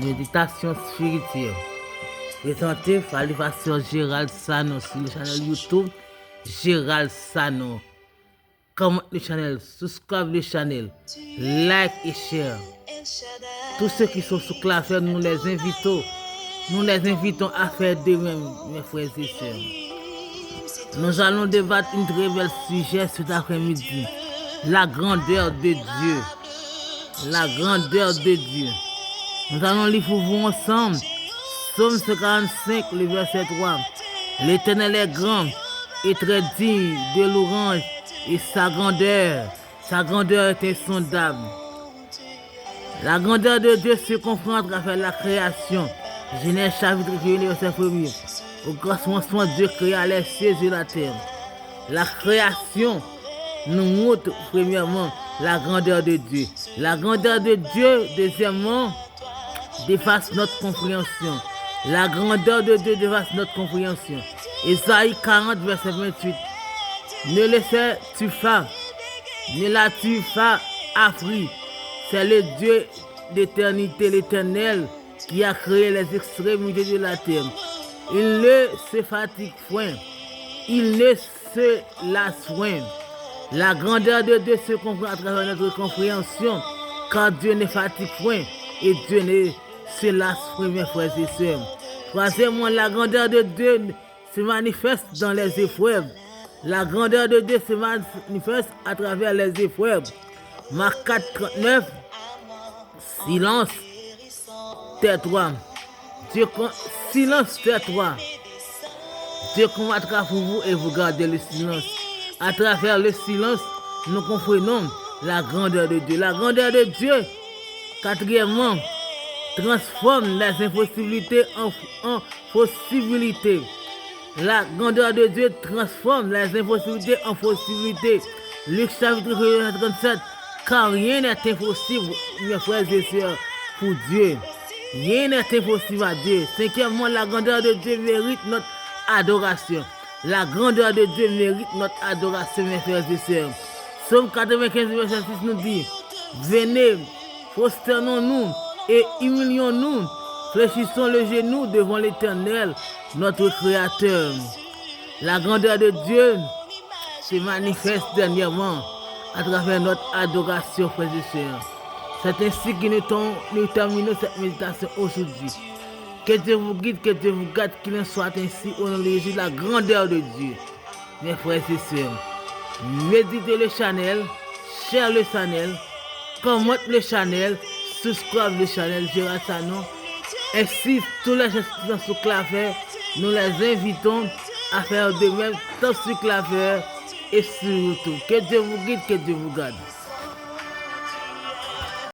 Méditation spirituelle. Présentée par le pasteur Gérald Sano sur le channel YouTube Gérald Sano. Commente le channel, subscribe le channel, like et share. Tous ceux qui sont sous clavier, nous les invitons à faire de même, mes frères et sœurs. Nous allons débattre un très bel sujet cet après-midi. La grandeur de Dieu. La grandeur de Dieu. Nous allons lire pour vous ensemble. Psaume 45, le verset 3. L'Éternel est grand et très digne de louange et sa grandeur est insondable. La grandeur de Dieu se confond à travers la création. Genèse chapitre 1, verset 1er. Au grand commencement, Dieu créa les cieux et la terre. La création nous montre premièrement la grandeur de Dieu. La grandeur de Dieu, deuxièmement, dépasse notre compréhension. La grandeur de Dieu dépasse notre compréhension. Ésaïe 40, verset 28. Ne laisses-tu pas, ne l'as-tu pas appris? C'est le Dieu d'éternité, l'Éternel, qui a créé les extrémités de la terre. Il ne se fatigue point, il ne se lasse point. La grandeur de Dieu se comprend à travers notre compréhension, car Dieu ne fatigue point et Dieu ne se lasse point, mes frères et sœurs. Troisièmement, la grandeur de Dieu se manifeste dans les épreuves. La grandeur de Dieu se manifeste à travers les épreuves. Marc 4, 39. Silence, tais-toi. Silence, tais-toi. Dieu combattra pour vous et vous gardez le silence. À travers le silence, nous comprenons la grandeur de Dieu. La grandeur de Dieu, quatrièmement, transforme les impossibilités en possibilités. La grandeur de Dieu transforme les impossibilités en possibilités. Luc chapitre 37. Car rien n'est impossible, mes frères et sœurs, pour Dieu. Rien n'est impossible à Dieu. Cinquièmement, la grandeur de Dieu mérite notre adoration. La grandeur de Dieu mérite notre adoration, mes frères et sœurs. Psaume 95, verset 6 nous dit: venez, prosternons-nous et humilions-nous. Fléchissons le genou devant l'Éternel, notre Créateur. La grandeur de Dieu se manifeste dernièrement à travers notre adoration, frères et sœurs. C'est ainsi que nous terminons cette méditation aujourd'hui. Que Dieu vous guide, que Dieu vous garde, qu'il en soit ainsi au nom de Jésus, la grandeur de Dieu. Mes frères et sœurs, méditez le channel, share le channel, commente le channel, subscribe le channel Gérald Sano. Ainsi, tous les gens qui sont sur clavier, nous les invitons à faire de même, tant sur clavier et sur YouTube. Que Dieu vous guide, que Dieu vous garde.